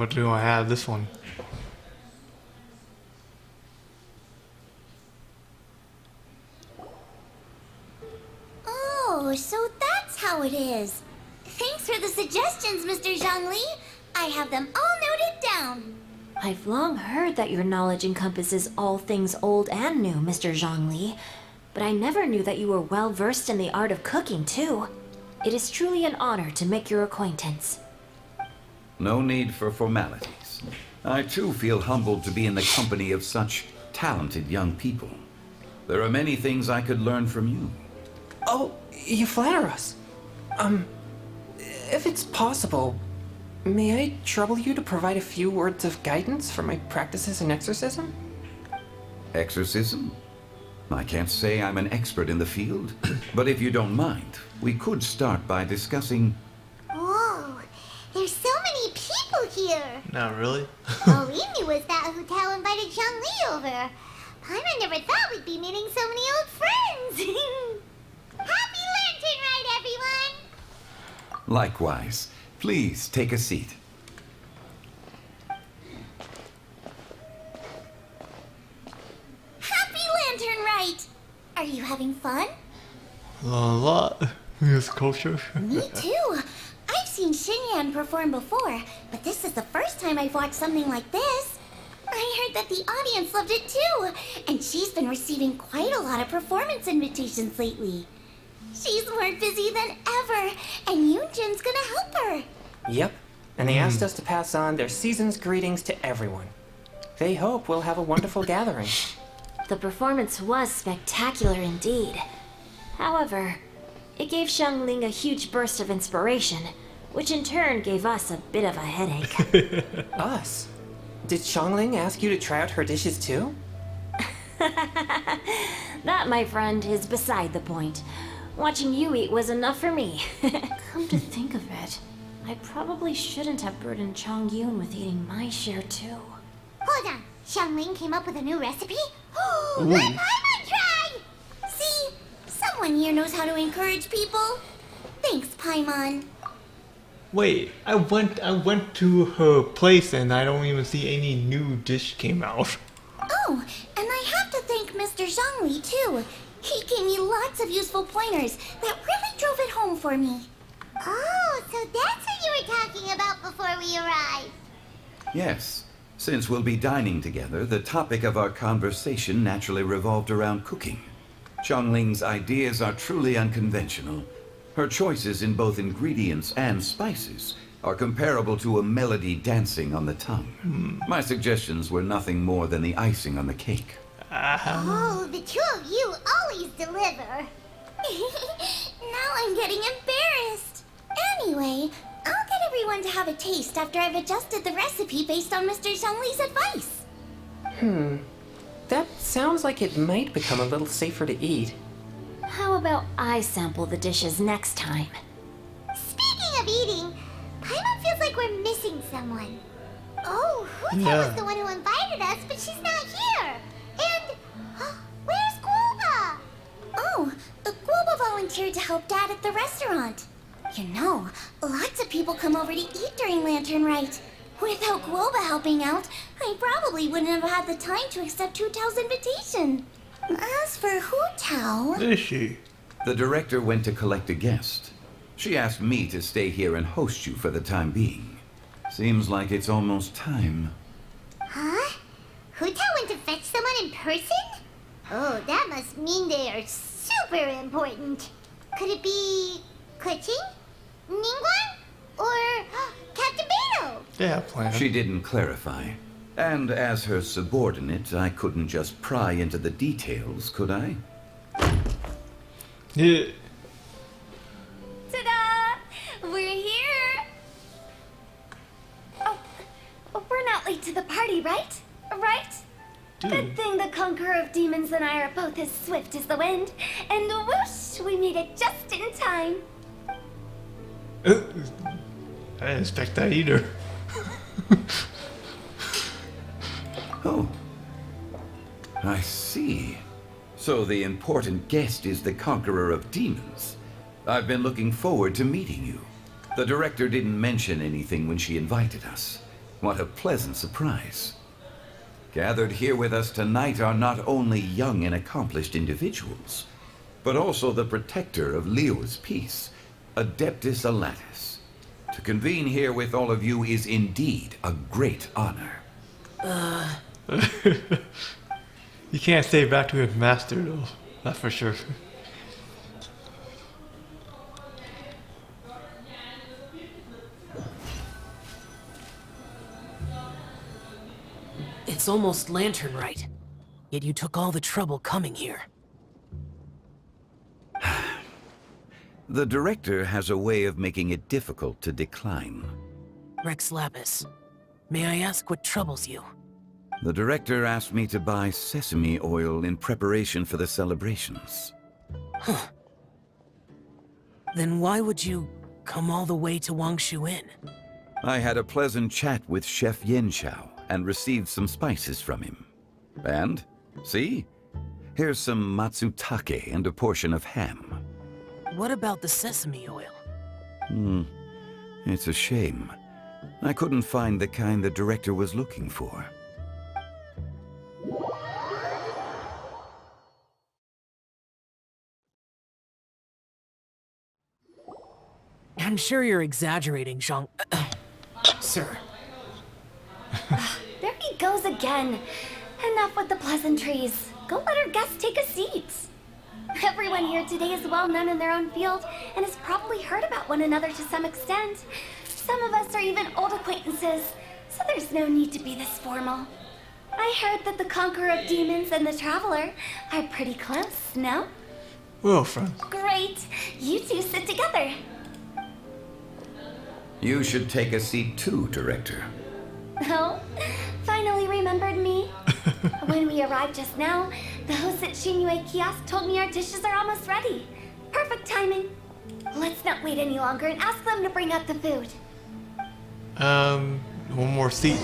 what do I have this one? Oh, so that's how it is. Thanks for the suggestions, Mr. Zhongli. I have them all noted down. I've long heard that your knowledge encompasses all things old and new, Mr. Zhongli. But I never knew that you were well versed in the art of cooking, too. It is truly an honor to make your acquaintance. No need for formalities. I too feel humbled to be in the company of such talented young people. There are many things I could learn from you. Oh, you flatter us. If it's possible, may I trouble you to provide a few words of guidance for my practices in exorcism? Exorcism? I can't say I'm an expert in the field, but if you don't mind, we could start by discussing... Whoa, there's so many people here. Not really. All we knew was that hotel invited Zhongli over. Paimon never thought we'd be meeting so many old friends. Happy Lantern Ride, everyone! Likewise. Please take a seat. Happy Lantern Ride! Are you having fun? A lot. This culture. Me too. I've seen Xinyan perform before, but this is the first time I've watched something like this. I heard that the audience loved it too, and she's been receiving quite a lot of performance invitations lately. She's more busy than ever, and Yoonjin's gonna help her. Yep, and they asked us to pass on their season's greetings to everyone. They hope we'll have a wonderful gathering. The performance was spectacular indeed. However, it gave Xiangling a huge burst of inspiration, which in turn gave us a bit of a headache. Us? Did Xiangling ask you to try out her dishes too? That, my friend, is beside the point. Watching you eat was enough for me. Come to think of it, I probably shouldn't have burdened Chongyun with eating my share too. Hold on, Xiangling came up with a new recipe? Let Paimon try! See, someone here knows how to encourage people. Thanks, Paimon. Wait, I went to her place and I don't even see any new dish came out. Oh, and I have to thank Mr. Zhongli too. He gave me lots of useful pointers that really drove it home for me. Oh, so that's what you were talking about before we arrived. Yes. Since we'll be dining together, the topic of our conversation naturally revolved around cooking. Chongling's ideas are truly unconventional. Her choices in both ingredients and spices are comparable to a melody dancing on the tongue. My suggestions were nothing more than the icing on the cake. Oh, the two of you always deliver. Now I'm getting embarrassed. Anyway, I'll get everyone to have a taste after I've adjusted the recipe based on Mr. Zhongli's advice. That sounds like it might become a little safer to eat. How about I sample the dishes next time? Speaking of eating, Paimon feels like we're missing someone. Oh, Huta Yeah. was the one who invited us, but she's not here. And where's Guoba? Oh, Guoba volunteered to help Dad at the restaurant. You know, lots of people come over to eat during Lantern Rite. Without Guoba helping out, I probably wouldn't have had the time to accept Hu Tao's invitation. As for Hu Tao... Is she? The director went to collect a guest. She asked me to stay here and host you for the time being. Seems like it's almost time. Huh? Hu Tao went to fetch someone in person? Oh, that must mean they are super important. Could it be... Kuching? Ningguang? Or Captain Beto? They have plans. She didn't clarify. And as her subordinate, I couldn't just pry into the details, could I? Yeah. Ta-da! We're here! Oh, we're not late to the party, right? Right? Good Dude. thing the Conqueror of Demons and I are both as swift as the wind. And whoosh, we made it just in time. I didn't expect that either. Oh. I see. So the important guest is the Conqueror of Demons. I've been looking forward to meeting you. The director didn't mention anything when she invited us. What a pleasant surprise. Gathered here with us tonight are not only young and accomplished individuals, but also the protector of Leo's peace, Adeptus Alatus. To convene here with all of you is indeed a great honor. You can't stay back to his master, though. That's for sure. It's almost lantern right. Yet you took all the trouble coming here. The director has a way of making it difficult to decline. Rex Lapis, may I ask what troubles you? The director asked me to buy sesame oil in preparation for the celebrations. Huh. Then why would you come all the way to Wangshu Inn? I had a pleasant chat with Chef Yenshao and received some spices from him. And, see? Here's some matsutake and a portion of ham. What about the sesame oil? It's a shame. I couldn't find the kind the director was looking for. I'm sure you're exaggerating, Zhang... Sir. There he goes again. Enough with the pleasantries. Go let our guests take a seat. Everyone here today is well known in their own field and has probably heard about one another to some extent. Some of us are even old acquaintances, so there's no need to be this formal. I heard that the Conqueror of Demons and the Traveler are pretty close, no? Well, friends. Great. You two sit together. You should take a seat too, Director. Oh, finally remembered me. When we arrived just now, the host at Shinue Kiosk told me our dishes are almost ready. Perfect timing. Let's not wait any longer and ask them to bring out the food. One more seat.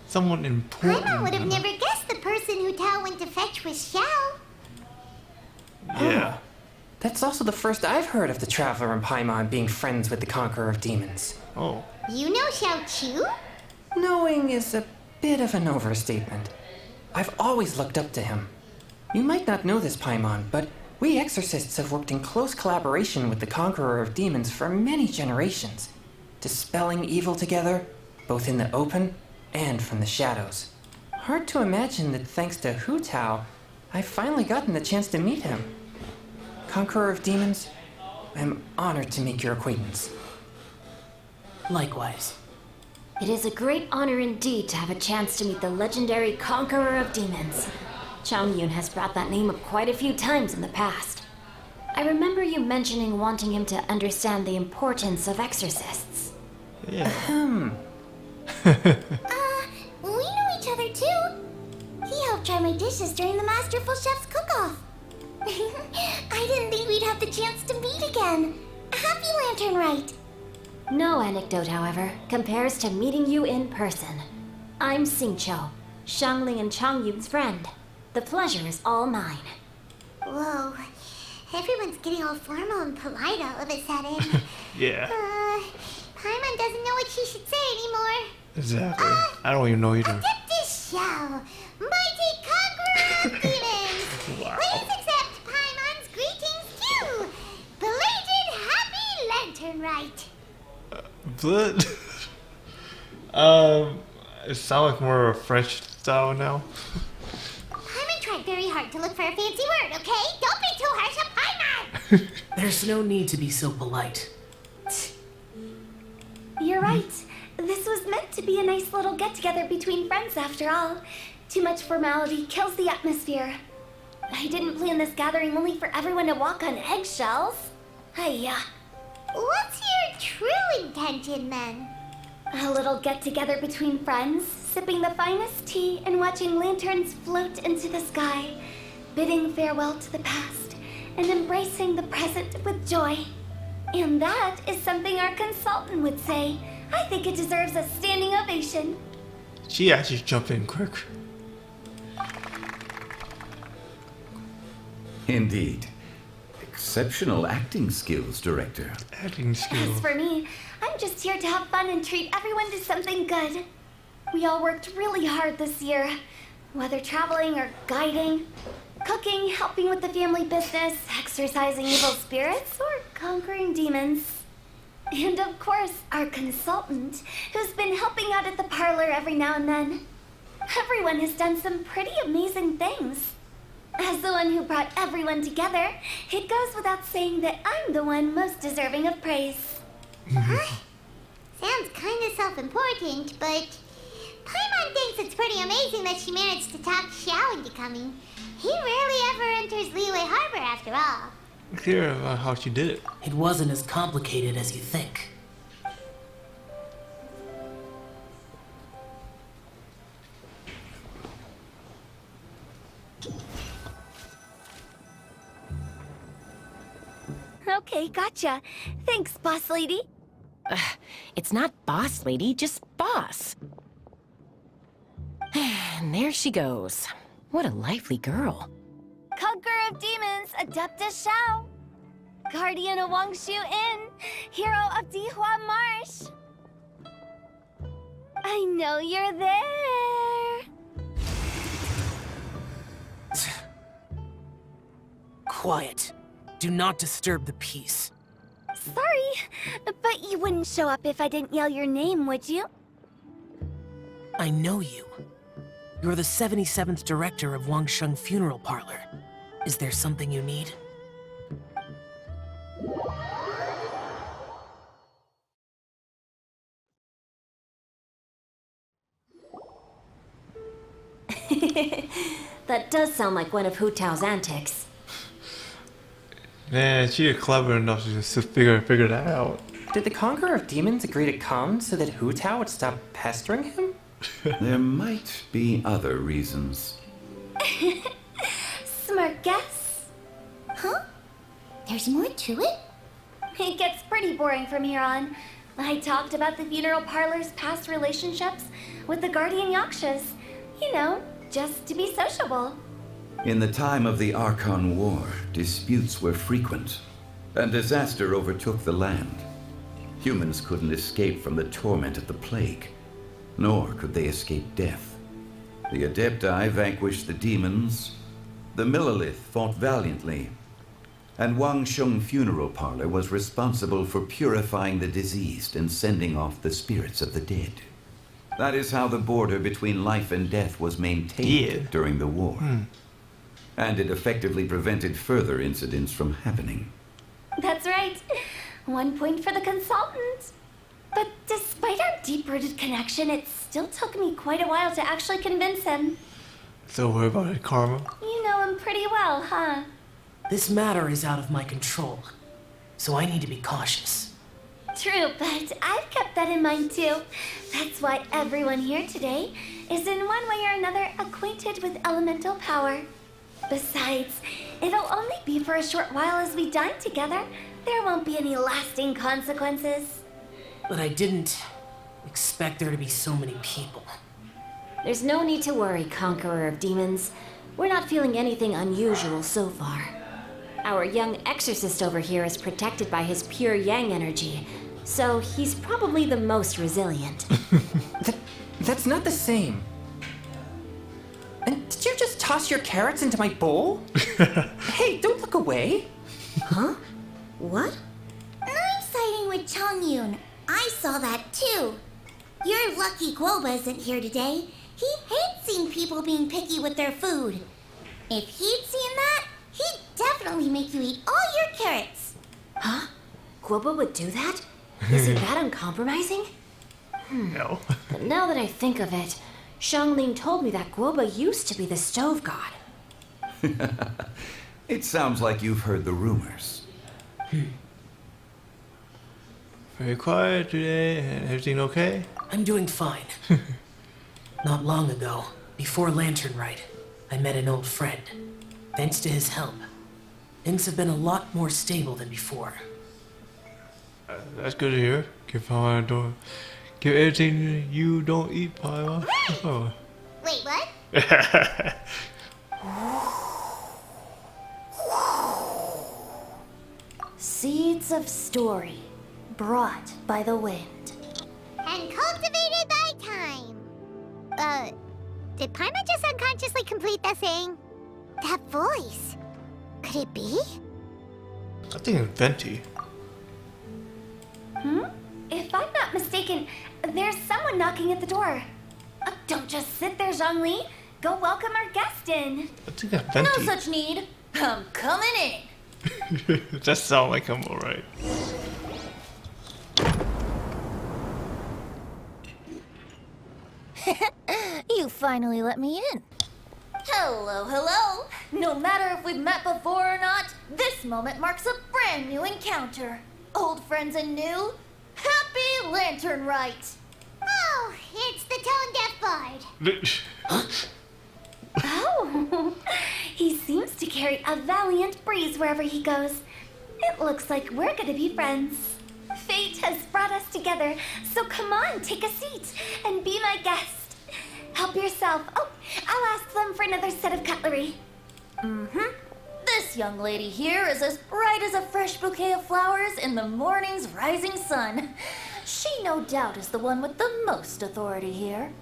Someone important. Paimon would have never guessed the person who Tao went to fetch was Xiao. Yeah. That's also the first I've heard of the Traveler and Paimon being friends with the Conqueror of Demons. Oh. You know Xiao Chu? Knowing is a bit of an overstatement. I've always looked up to him. You might not know this, Paimon, but we exorcists have worked in close collaboration with the Conqueror of Demons for many generations, dispelling evil together, both in the open and from the shadows. Hard to imagine that thanks to Hu Tao, I've finally gotten the chance to meet him. Conqueror of Demons, I'm honored to make your acquaintance. Likewise. It is a great honor indeed to have a chance to meet the legendary Conqueror of Demons. Chang Yun has brought that name up quite a few times in the past. I remember you mentioning wanting him to understand the importance of exorcists. Yeah. We know each other too. He helped try my dishes during the Masterful Chef's cook-off. I didn't think we'd have the chance to meet again. Happy Lantern Rite. No anecdote, however, compares to meeting you in person. I'm Xingqiu, Shangling and Chang Yun's friend. The pleasure is all mine. Whoa. Everyone's getting all formal and polite all of a sudden. Yeah. Paimon doesn't know what she should say anymore. Exactly. I don't even know either. Adeptus Xiao, mighty conqueror of demons. Wow. Please accept Paimon's greetings too. Belated Happy Lantern Rite. Blood. It sounds like more of a French style now. Paimon tried very hard to look for a fancy word, okay? Don't be too harsh on Paimon. There's no need to be so polite. You're right. This was meant to be a nice little get-together between friends after all. Too much formality kills the atmosphere. I didn't plan this gathering only for everyone to walk on eggshells. Hiya. What's your true intention then? A little get-together between friends, sipping the finest tea and watching lanterns float into the sky, bidding farewell to the past and embracing the present with joy. And that is something our consultant would say. I think it deserves a standing ovation. She actually jumped in quick. Indeed. Exceptional acting skills, Director. Acting skill. As for me, I'm just here to have fun and treat everyone to something good. We all worked really hard this year, whether traveling or guiding, cooking, helping with the family business, exercising evil spirits, or conquering demons. And of course, our consultant, who's been helping out at the parlor every now and then. Everyone has done some pretty amazing things. As the one who brought everyone together, it goes without saying that I'm the one most deserving of praise. Sounds kind of self-important, but Paimon thinks it's pretty amazing that she managed to talk Xiao into coming. He rarely ever enters Liyue Harbor after all. Clear about how she did it. It wasn't as complicated as you think. Okay, gotcha. Thanks, boss lady. It's not boss lady, just boss. And there she goes. What a lively girl. Conqueror of demons, Adeptus Shao. Guardian of Wangshu Inn, hero of Dihua Marsh. I know you're there. Quiet. Do not disturb the peace. Sorry, but you wouldn't show up if I didn't yell your name, would you? I know you. You're the 77th director of Wangsheng Funeral Parlor. Is there something you need? That does sound like one of Hu Tao's antics. Man, she is clever enough to just figure that out. Did the Conqueror of Demons agree to come so that Hu Tao would stop pestering him? There might be other reasons. Smart guess. Huh? There's more to it? It gets pretty boring from here on. I talked about the funeral parlor's past relationships with the guardian yakshas. You know, just to be sociable. In the time of the Archon War, disputes were frequent, and disaster overtook the land. Humans couldn't escape from the torment of the plague, nor could they escape death. The Adepti vanquished the demons, the Millelith fought valiantly, and Wangsheng Funeral Parlor was responsible for purifying the diseased and sending off the spirits of the dead. That is how the border between life and death was maintained during the war. And it effectively prevented further incidents from happening. That's right. 1 point for the consultant. But despite our deep-rooted connection, it still took me quite a while to actually convince him. So worry about it, Karma. You know him pretty well, huh? This matter is out of my control, so I need to be cautious. True, but I've kept that in mind too. That's why everyone here today is in one way or another acquainted with elemental power. Besides, it'll only be for a short while as we dine together. There won't be any lasting consequences. But I didn't expect there to be so many people. There's no need to worry, Conqueror of Demons. We're not feeling anything unusual so far. Our young exorcist over here is protected by his pure yang energy, so he's probably the most resilient. That's not the same. And did you just toss your carrots into my bowl? Hey, don't look away. Huh? What? I'm siding with Chongyun. I saw that too. You're lucky Guoba isn't here today. He hates seeing people being picky with their food. If he'd seen that, he'd definitely make you eat all your carrots. Huh? Guoba would do that? Is he that uncompromising? No. But now that I think of it, Xiangling told me that Guoba used to be the stove god. It sounds like you've heard the rumors. Very quiet today. Everything okay? I'm doing fine. Not long ago, before Lantern Rite, I met an old friend. Thanks to his help, things have been a lot more stable than before. That's good to hear. Give everything you don't eat, Paimon. Oh. Wait, what? Seeds of story, brought by the wind. And cultivated by time. Did Paimon just unconsciously complete that thing? That voice. Could it be? I think it's Venti. If I'm not mistaken, there's someone knocking at the door. Don't just sit there, Zhongli. Go welcome our guest in. I think that's No Venti. such need. I'm coming in. That sounds like him, alright. You finally let me in. Hello, hello. No matter if we've met before or not, this moment marks a brand new encounter. Old friends and new, happy Lantern Rite. Oh, it's the Tone Deaf Bard. Oh, he seems to carry a valiant breeze wherever he goes. It looks like we're gonna be friends. Fate has brought us together, so come on, take a seat and be my guest. Help yourself. Oh, I'll ask them for another set of cutlery. This young lady here is as bright as a fresh bouquet of flowers in the morning's rising sun. She no doubt is the one with the most authority here.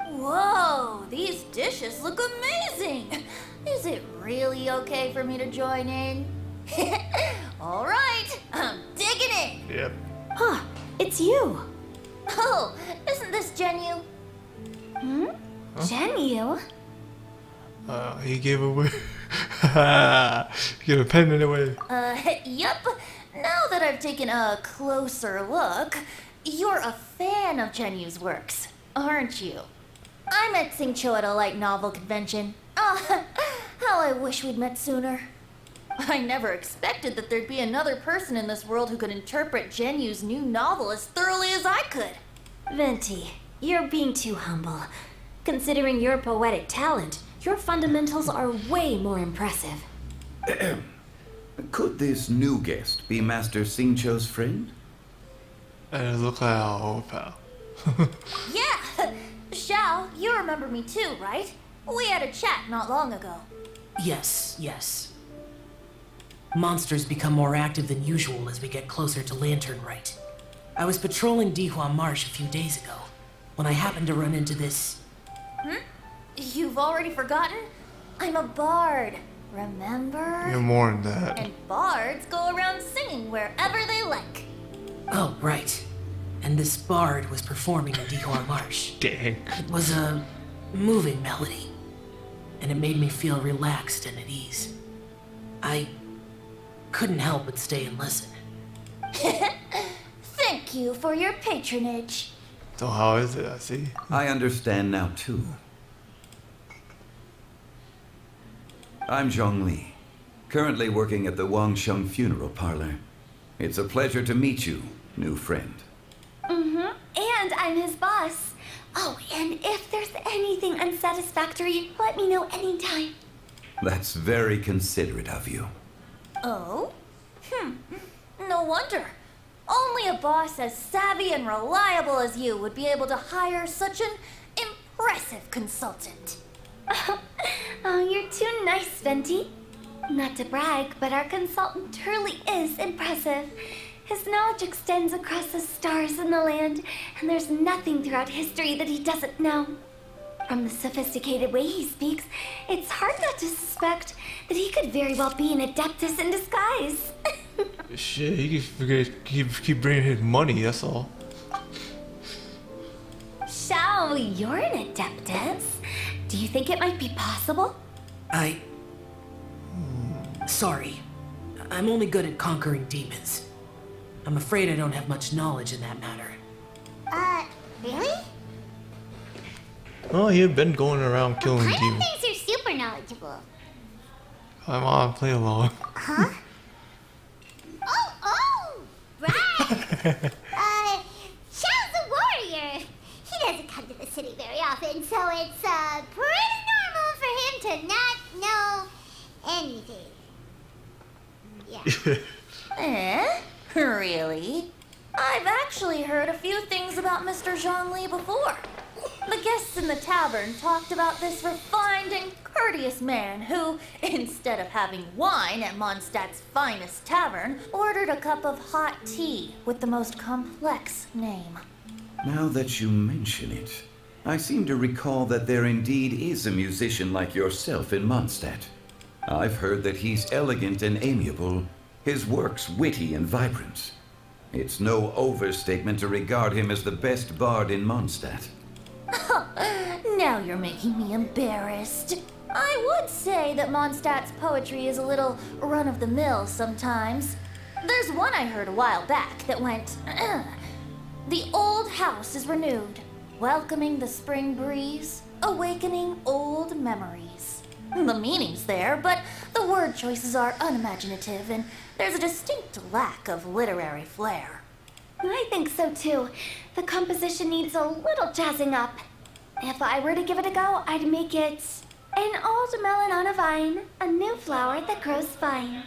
Whoa, these dishes look amazing. Is it really okay for me to join in? All right, I'm digging in. Yep. Huh, it's you. Oh, isn't this Genyu? Genyu? He gave away. He gave a pen away. Yup. Now that I've taken a closer look, you're a fan of Genyu's works, aren't you? I met Singcho at a light novel convention. Ah, how I wish we'd met sooner. I never expected that there'd be another person in this world who could interpret Genyu's new novel as thoroughly as I could. Venti, you're being too humble. Considering your poetic talent, your fundamentals are way more impressive. Could this new guest be Master Singcho's friend? Look like our old pal. Yeah! Xiao, you remember me too, right? We had a chat not long ago. Yes. Monsters become more active than usual as we get closer to Lantern Rite. I was patrolling Dihua Marsh a few days ago when I happened to run into this. You've already forgotten? I'm a bard, remember? You're more than that. And bards go around singing wherever they like. Oh, right. And this bard was performing in Dihua Marsh. Dang. It was a moving melody, and it made me feel relaxed and at ease. I couldn't help but stay and listen. Thank you for your patronage. So how is it? I see. I understand now too. I'm Zhongli, currently working at the Wangsheng Funeral Parlor. It's a pleasure to meet you, new friend. And I'm his boss. Oh, and if there's anything unsatisfactory, let me know anytime. That's very considerate of you. Oh? No wonder. Only a boss as savvy and reliable as you would be able to hire such an impressive consultant. Oh, you're too nice, Venti. Not to brag, but our consultant truly is impressive. His knowledge extends across the stars and the land, and there's nothing throughout history that he doesn't know. From the sophisticated way he speaks, it's hard not to suspect that he could very well be an adeptus in disguise. Shit, he keep bringing his money. That's all. Xiao, you're an adeptus. Do you think it might be possible? Sorry. I'm only good at conquering demons. I'm afraid I don't have much knowledge in that matter. Really? Oh, you've been going around killing Paimon demons. thinks you're super knowledgeable. Come on, play along. Huh? Oh, right! Xiao's a warrior. He doesn't come to the city very often, so it's, pretty normal for him to not know anything. Yeah. Really? I've actually heard a few things about Mr. Zhongli before. The guests in the tavern talked about this refined and courteous man who, instead of having wine at Mondstadt's finest tavern, ordered a cup of hot tea with the most complex name. Now that you mention it, I seem to recall that there indeed is a musician like yourself in Mondstadt. I've heard that he's elegant and amiable, his works witty and vibrant. It's no overstatement to regard him as the best bard in Mondstadt. Now you're making me embarrassed. I would say that Mondstadt's poetry is a little run-of-the-mill sometimes. There's one I heard a while back that went, The old house is renewed, welcoming the spring breeze, awakening old memories. The meaning's there, but the word choices are unimaginative, and there's a distinct lack of literary flair. I think so too. The composition needs a little jazzing up. If I were to give it a go, I'd make it an old melon on a vine, a new flower that grows fine.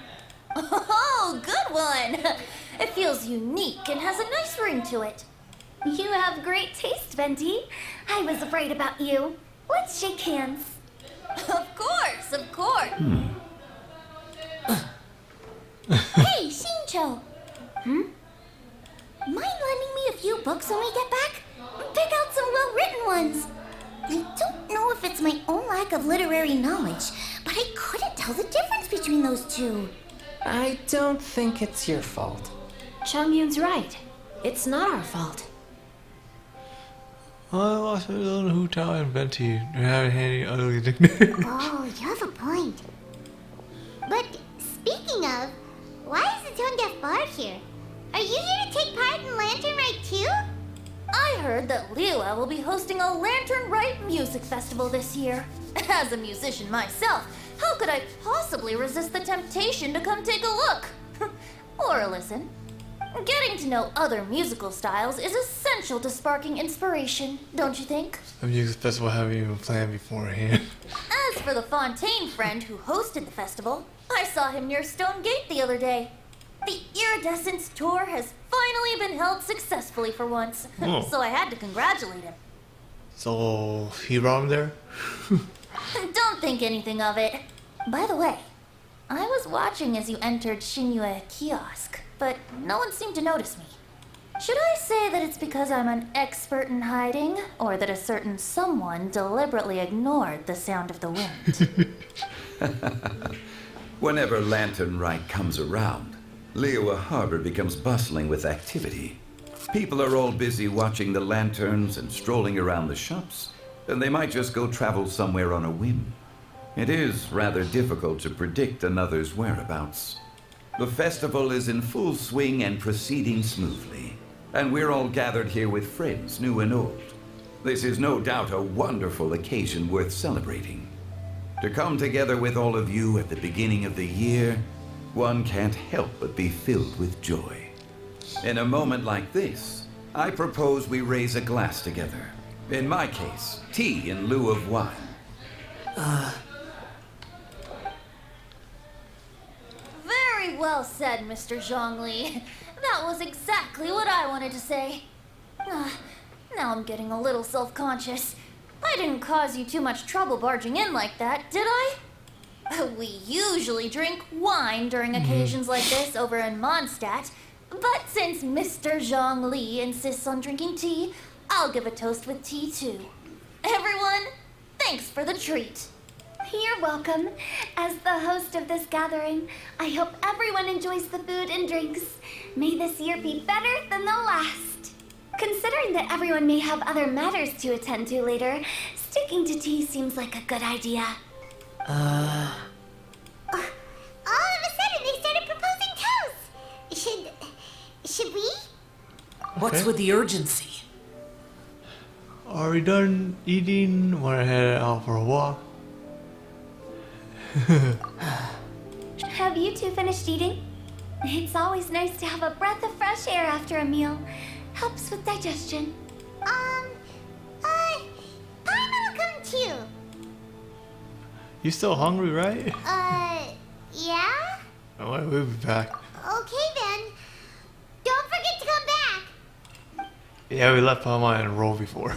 Oh, good one! It feels unique and has a nice ring to it. You have great taste, Venti. I was afraid about you. Let's shake hands. Of course, of course. Hey, Shincho! Mind lending me a few books when we get back? Pick out some well-written ones. I don't know if it's my own lack of literary knowledge, but I couldn't tell the difference between those two. I don't think it's your fault. Changyun's right. It's not our fault. I also don't know who Tao and Venti have any ugly nicknames. Oh, you have a point. But speaking of, why is the Tone Deaf Bard here? Are you here to take part in Lantern Rite too? I heard that Liua will be hosting a Lantern Rite music festival this year. As a musician myself, how could I possibly resist the temptation to come take a look? Or listen. Getting to know other musical styles is essential to sparking inspiration, don't you think? The music festival haven't even planned beforehand. As for the Fontaine friend who hosted the festival, I saw him near Stone Gate the other day. The Iridescence tour has finally been held successfully for once, Oh. so I had to congratulate him. So, he brought him there? Don't think anything of it. By the way, I was watching as you entered Shinyue Kiosk, but no one seemed to notice me. Should I say that it's because I'm an expert in hiding, or that a certain someone deliberately ignored the sound of the wind? Whenever Lantern Rite comes around, Liua Harbor becomes bustling with activity. People are all busy watching the lanterns and strolling around the shops, and they might just go travel somewhere on a whim. It is rather difficult to predict another's whereabouts. The festival is in full swing and proceeding smoothly, and we're all gathered here with friends, new and old. This is no doubt a wonderful occasion worth celebrating. To come together with all of you at the beginning of the year, one can't help but be filled with joy. In a moment like this, I propose we raise a glass together. In my case, tea in lieu of wine. Very well said, Mr. Zhongli. That was exactly what I wanted to say. Now I'm getting a little self-conscious. I didn't cause you too much trouble barging in like that, did I? We usually drink wine during occasions like this over in Mondstadt, but since Mr. Zhongli insists on drinking tea, I'll give a toast with tea too. Everyone, thanks for the treat. You're welcome. As the host of this gathering, I hope everyone enjoys the food and drinks. May this year be better than the last. Considering that everyone may have other matters to attend to later, sticking to tea seems like a good idea. All of a sudden, they started proposing toasts. Should we? What's Okay. with the urgency? Are we done eating? Want to head out for a walk? Have you two finished eating? It's always nice to have a breath of fresh air after a meal. Helps with digestion. Paimon will come too. You still hungry, right? Yeah? Oh, wait, we'll be back. Okay then. Don't forget to come back. Yeah, we left Palma and roll before.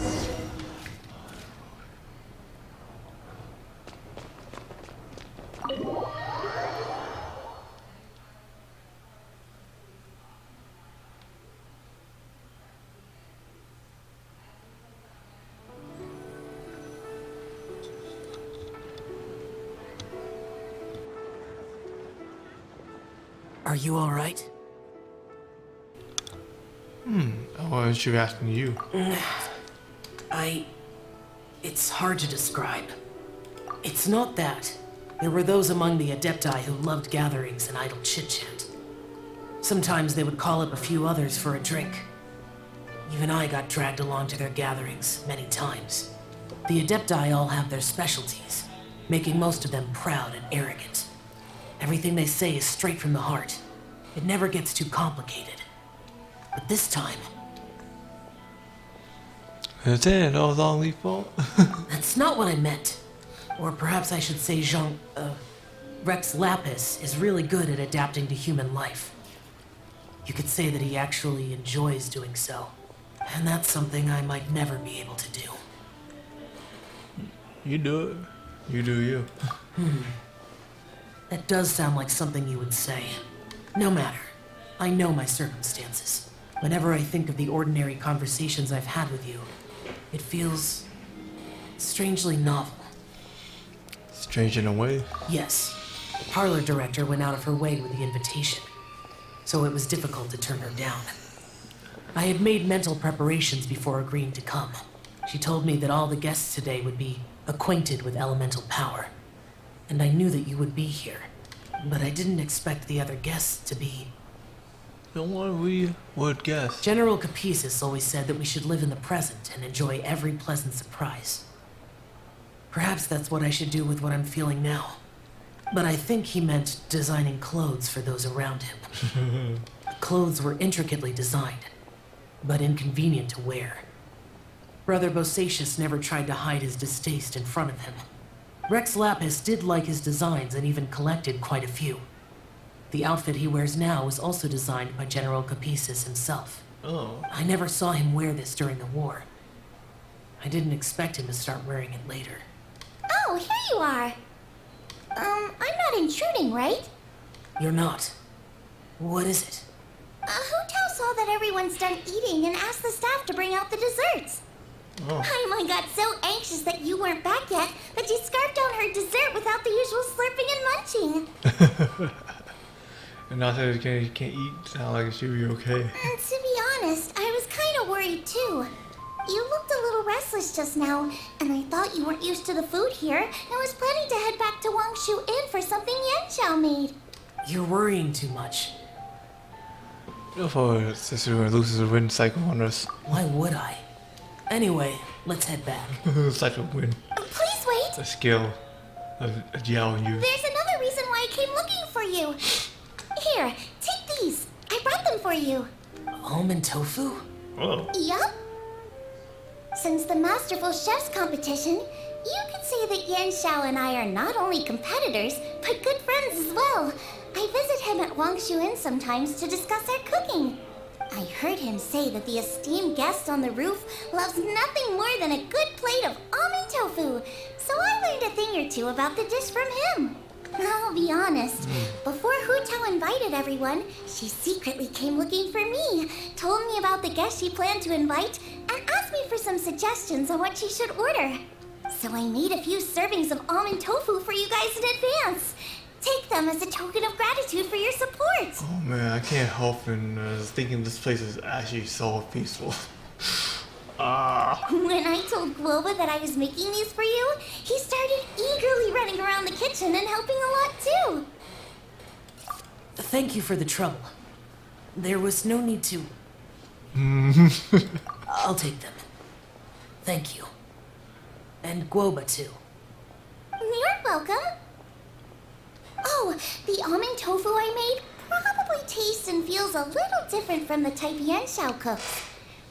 Are you alright? I should be asking you. It's hard to describe. It's not that. There were those among the Adepti who loved gatherings and idle chit-chat. Sometimes they would call up a few others for a drink. Even I got dragged along to their gatherings many times. The Adepti all have their specialties, making most of them proud and arrogant. Everything they say is straight from the heart. It never gets too complicated. But this time, Is it all Zhongli fault? that's not what I meant. Or perhaps I should say Rex Lapis is really good at adapting to human life. You could say that he actually enjoys doing so. And that's something I might never be able to do. You do it. You do you. That does sound like something you would say. No matter. I know my circumstances. Whenever I think of the ordinary conversations I've had with you, it feels strangely novel. Strange in a way. Yes, the parlor director went out of her way with the invitation, so it was difficult to turn her down. I had made mental preparations before agreeing to come. She told me that all the guests today would be acquainted with elemental power, and I knew that you would be here, but I didn't expect the other guests to be... The one we would guess. General Capisis always said that we should live in the present and enjoy every pleasant surprise. Perhaps that's what I should do with what I'm feeling now. But I think he meant designing clothes for those around him. The clothes were intricately designed, but inconvenient to wear. Brother Bosacius never tried to hide his distaste in front of him. Rex Lapis did like his designs and even collected quite a few. The outfit he wears now was also designed by General Capisis himself. Oh. I never saw him wear this during the war. I didn't expect him to start wearing it later. Oh, here you are. I'm not intruding, right? You're not. What is it? Hu Tao saw that everyone's done eating and asked the staff to bring out the desserts. Oh. Paimon got so anxious that you weren't back yet that she scarfed down her dessert without the usual slurping and munching. And not that you can't eat, sound like it should be okay. And to be honest, I was kind of worried too. You looked a little restless just now, and I thought you weren't used to the food here and was planning to head back to Wangshu Inn for something Yanxiao made. You're worrying too much. Before sister loses a win cycle on us. Why would I? Anyway, let's head back. Such a win. Please wait. A skill of Jiao use. There's another reason why I came looking for you. Here, take these. I brought them for you. Almond tofu? Oh. Yup. Since the Masterful Chef's competition, you could say that Yanxiao and I are not only competitors, but good friends as well. I visit him at Wangshu Inn sometimes to discuss our cooking. I heard him say that the esteemed guest on the roof loves nothing more than a good plate of almond tofu, so I learned a thing or two about the dish from him. I'll be honest, before Hu Tao invited everyone, she secretly came looking for me, told me about the guests she planned to invite, and asked me for some suggestions on what she should order. So I made a few servings of almond tofu for you guys in advance. Take them as a token of gratitude for your support. Oh man, I can't help in thinking this place is actually so peaceful. When I told Guoba that I was making these for you, he started eagerly running around the kitchen and helping a lot too. Thank you for the trouble. There was no need to... I'll take them. Thank you. And Guoba too. You're welcome. Oh, the almond tofu I made probably tastes and feels a little different from the type Yanxiao cooks.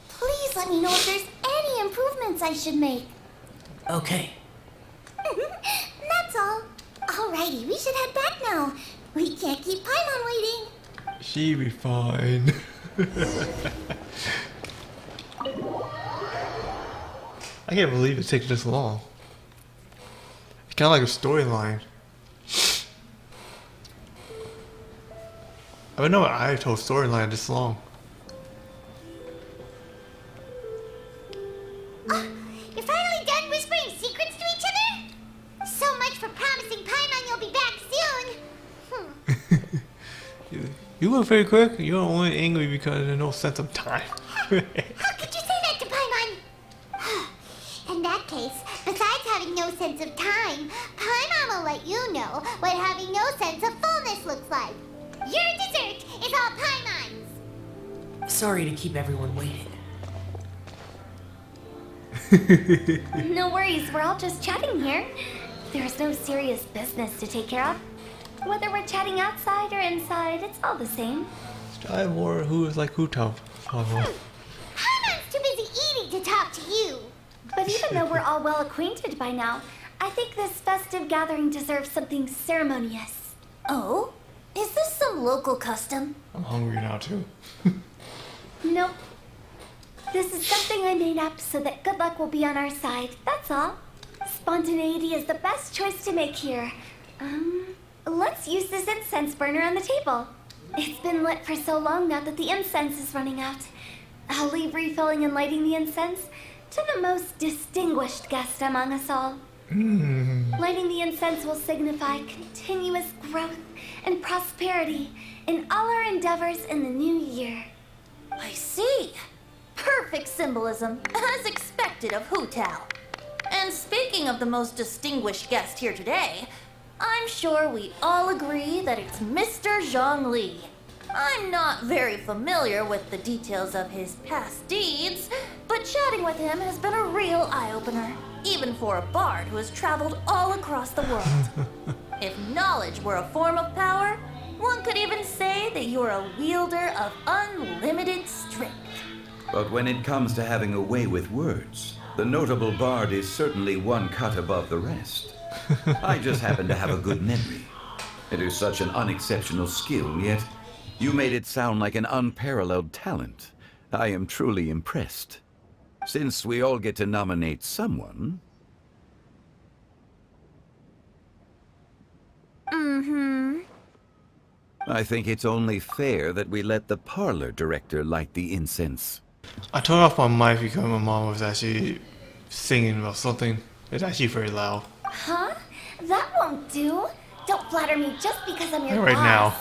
Please let me know if there's any improvements I should make. Okay. That's all. Alrighty, we should head back now. We can't keep Paimon waiting. She be fine. I can't believe it takes this long. It's kind of like a storyline. I don't know I told storyline this long. You're finally done whispering secrets to each other? So much for promising Paimon you'll be back soon. You You were very quick. You're only angry because there's no sense of time. How could you say that to Paimon? In that case, besides having no sense of time, Paimon will let you know what having no sense of fullness looks like. Your dessert is all Paimon's. Sorry to keep everyone waiting. No worries, we're all just chatting here. There's no serious business to take care of. Whether we're chatting outside or inside, it's all the same. Strive more who is like who tough. Paimon's too busy eating to talk to you. But even though we're all well acquainted by now, I think this festive gathering deserves something ceremonious. Oh? Is this some local custom? I'm hungry now too. Nope. This is something I made up so that good luck will be on our side, that's all. Spontaneity is the best choice to make here. Let's use this incense burner on the table. It's been lit for so long now that the incense is running out. I'll leave refilling and lighting the incense to the most distinguished guest among us all. Lighting the incense will signify continuous growth and prosperity in all our endeavors in the new year. I see. Perfect symbolism, as expected of Hu Tao. And speaking of the most distinguished guest here today, I'm sure we all agree that it's Mr. Zhongli. I'm not very familiar with the details of his past deeds, but chatting with him has been a real eye-opener, even for a bard who has traveled all across the world. If knowledge were a form of power, one could even say that you're a wielder of unlimited strength. But when it comes to having a way with words, the notable bard is certainly one cut above the rest. I just happen to have a good memory. It is such an unexceptional skill, yet you made it sound like an unparalleled talent. I am truly impressed. Since we all get to nominate someone... I think it's only fair that we let the parlor director light the incense. I turned off my mic because my mom was actually singing about something. It's actually very loud. Huh? That won't do. Don't flatter me just because I'm your Right boss.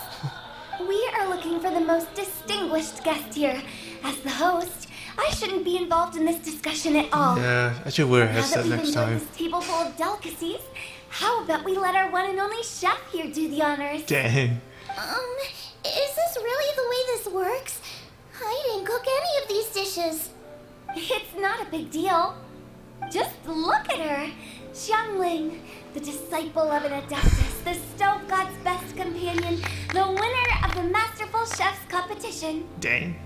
now. We are looking for the most distinguished guest here. As the host, I shouldn't be involved in this discussion at all. Yeah, I should wear a Now that headset we've next enjoyed time. this table full of delicacies, how about we let our one and only chef here do the honors? Dang. Is this really the way this works? I didn't cook any of these dishes. It's not a big deal. Just look at her. Xiangling, the disciple of an Adeptus, the stove god's best companion, the winner of the Masterful Chef's competition. Dang.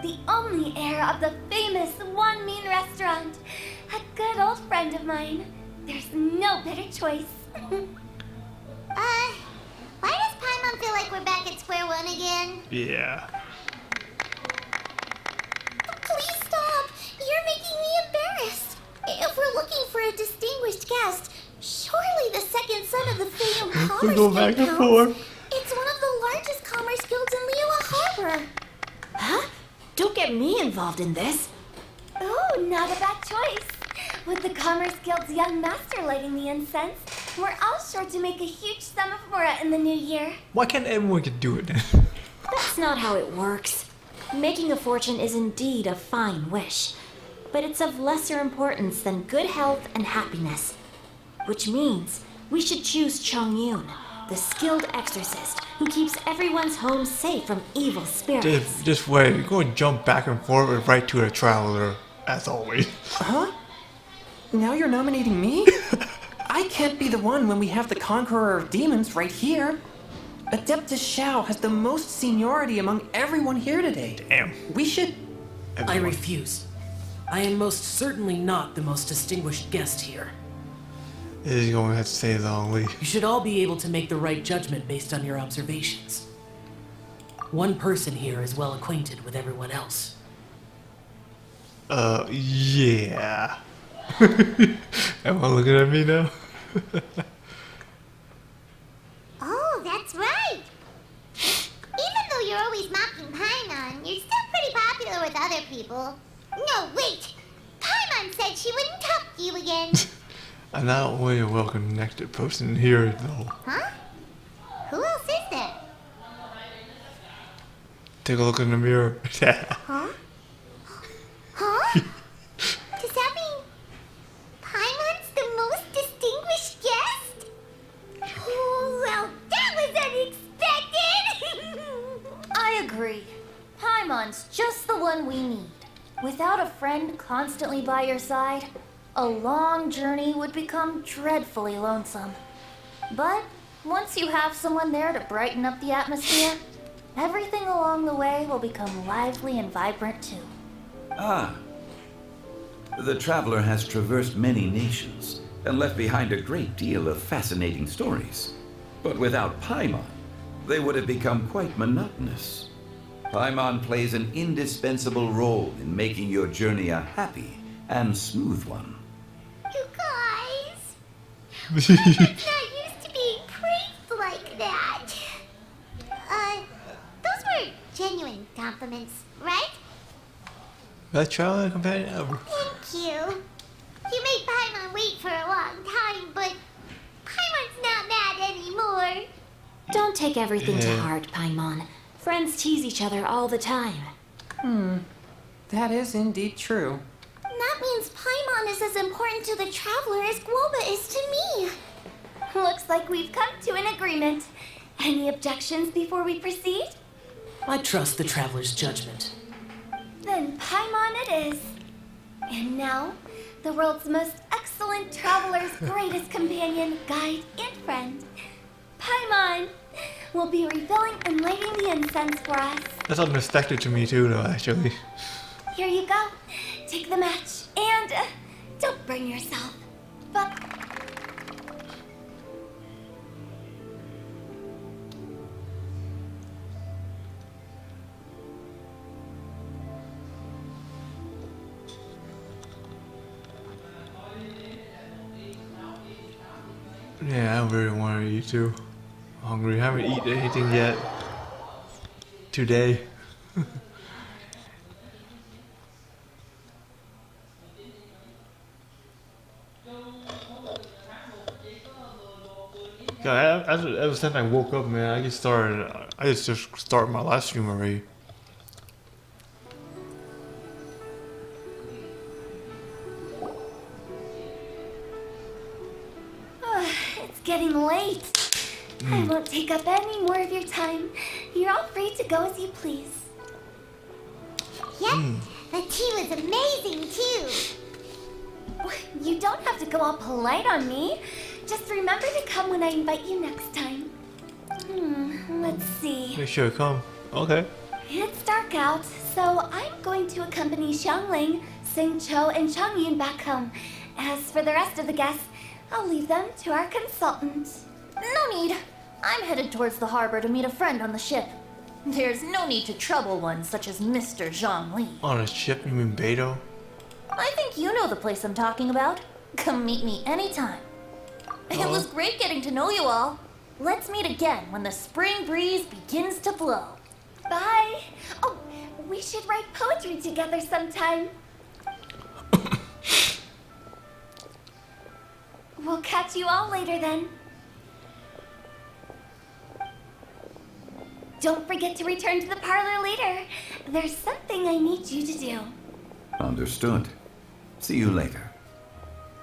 The only heir of the famous One Mean restaurant. A good old friend of mine. There's no better choice. Why does Paimon feel like we're back at square one again? Yeah. Please stop! You're making me embarrassed. If we're looking for a distinguished guest, surely the second son of the Fatum Commerce We go Guild back and counts. forth. It's one of the largest commerce guilds in Liyue Harbor. Huh? Don't get me involved in this. Oh, not a bad choice. With the Commerce Guild's young master lighting the incense, we're all sure to make a huge sum of mora in the new year. Why can't everyone get do it then? That's not how it works. Making a fortune is indeed a fine wish, but it's of lesser importance than good health and happiness. Which means we should choose Chongyun, the skilled exorcist who keeps everyone's home safe from evil spirits. Just wait. You're going to jump back and forth right to a traveler, as always. Huh? Now you're nominating me? I can't be the one when we have the Conqueror of Demons right here. Adeptus Shao has the most seniority among everyone here today. Damn. We should... I refuse. I am most certainly not the most distinguished guest here. This is going to have to say Zhongli. You should all be able to make the right judgment based on your observations. One person here is well acquainted with everyone else. Yeah. Everyone looking at me now? Oh, that's right. Even though you're always mocking Paimon, you're still pretty popular with other people. No, wait. Paimon said she wouldn't talk to you again. I'm not only a well-connected person here, though. Huh? Who else is there? Take a look in the mirror. Huh? Huh? Does that mean Paimon's the most distinguished guest? Well, that was unexpected! I agree. Paimon's just the one we need. Without a friend constantly by your side, a long journey would become dreadfully lonesome. But once you have someone there to brighten up the atmosphere, everything along the way will become lively and vibrant too. Ah. The traveler has traversed many nations and left behind a great deal of fascinating stories. But without Paimon, they would have become quite monotonous. Paimon plays an indispensable role in making your journey a happy and smooth one. You guys, I'm not used to being praised like that. Those were genuine compliments, right? Best traveling companion ever. Thank you. You made Paimon wait for a long time, but Paimon's not mad anymore. Don't take everything to Yeah. heart, Paimon. Friends tease each other all the time. That is indeed true. That means Paimon is as important to the traveler as Guoba is to me. Looks like we've come to an agreement. Any objections before we proceed? I trust the traveler's judgment. Then Paimon it is. And now, the world's most excellent traveler's greatest companion, guide, and friend, Paimon, will be refilling and lighting the incense for us. That's unexpected to me too, though. Actually. Here you go. Take the match, and don't burn yourself. But Yeah, I really want to eat too. Hungry. Haven't eaten anything yet. Today. God, ever since I woke up, man, I just started my last stream already. it's getting late. I won't take up any more of your time. You're all free to go as you please. Yep, the tea was amazing too. You don't have to go all polite on me. Just remember to come when I invite you next time. Let's see. Make sure to come. Okay. It's dark out, so I'm going to accompany Xiangling, Xingqiu, and Changyun back home. As for the rest of the guests, I'll leave them to our consultant. No need. I'm headed towards the harbor to meet a friend on the ship. There's no need to trouble one such as Mr. Zhongli. On a ship, you mean Beidou? I think you know the place I'm talking about. Come meet me anytime. It was great getting to know you all. Let's meet again when the spring breeze begins to blow. Bye. Oh, we should write poetry together sometime. We'll catch you all later then. Don't forget to return to the parlor later. There's something I need you to do. Understood. See you later.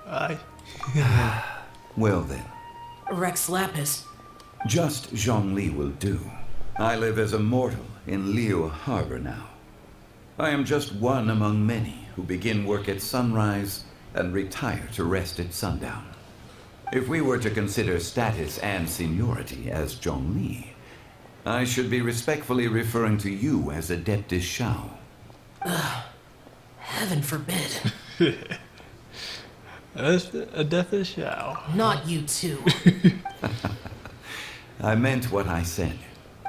Aye. Well then, Rex Lapis. just Zhongli will do. I live as a mortal in Liu Harbor now. I am just one among many who begin work at sunrise and retire to rest at sundown. If we were to consider status and seniority as Zhongli, I should be respectfully referring to you as Adeptus Shao. Heaven forbid. That's a death is shall. Not you too. I meant what I said.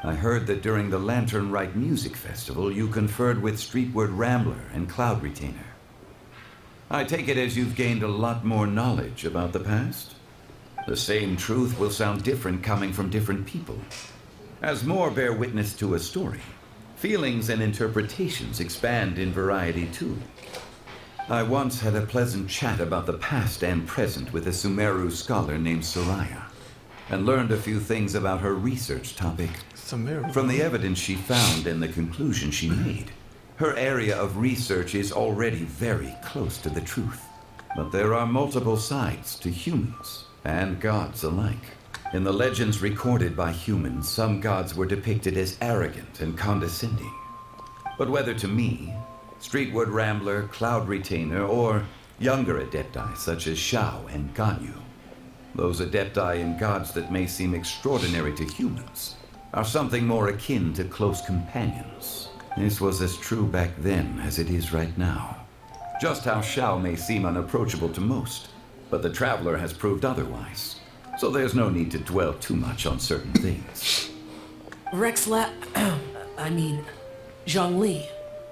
I heard that during the Lantern Rite Music Festival, you conferred with Streetward Rambler and Cloud Retainer. I take it as you've gained a lot more knowledge about the past? The same truth will sound different coming from different people. As more bear witness to a story, feelings and interpretations expand in variety too. I once had a pleasant chat about the past and present with a Sumeru scholar named Soraya, and learned a few things about her research topic. Samira. From the evidence she found and the conclusion she made, her area of research is already very close to the truth. But there are multiple sides to humans and gods alike. In the legends recorded by humans, some gods were depicted as arrogant and condescending. But whether to me, Streetwood Rambler, Cloud Retainer, or younger adepti such as Shao and Ganyu, those adepti and gods that may seem extraordinary to humans are something more akin to close companions. This was as true back then as it is right now. Just how Shao may seem unapproachable to most, but the Traveler has proved otherwise. So there's no need to dwell too much on certain things. Zhongli,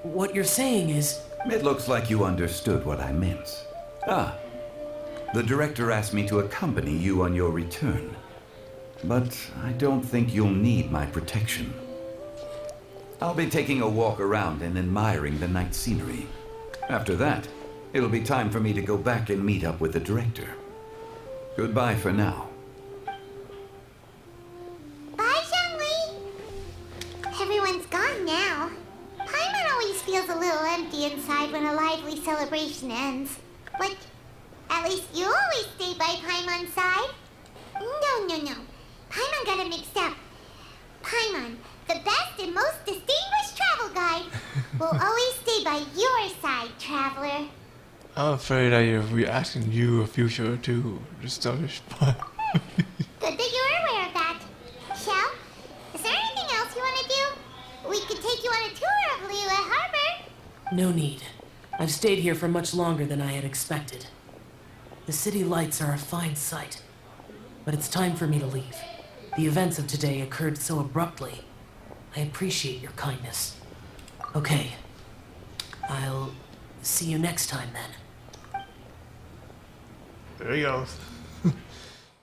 what you're saying is... It looks like you understood what I meant. The director asked me to accompany you on your return. But I don't think you'll need my protection. I'll be taking a walk around and admiring the night scenery. After that, it'll be time for me to go back and meet up with the director. Goodbye for now. Bye, Zhongli. Everyone's gone now. Paimon always feels a little empty inside when a lively celebration ends. But at least you always stay by Paimon's side. No. Paimon got it mixed up. Paimon, the best and most distinguished travel guide, will always stay by your side, traveler. I'm afraid we're asking you a future to distinguish. Good that you're aware of that. Shell, is there anything else you want to do? We could take you on a tour of Liyue Harbor. No need. I've stayed here for much longer than I had expected. The city lights are a fine sight. But it's time for me to leave. The events of today occurred so abruptly. I appreciate your kindness. Okay. I'll see you next time then. There he goes.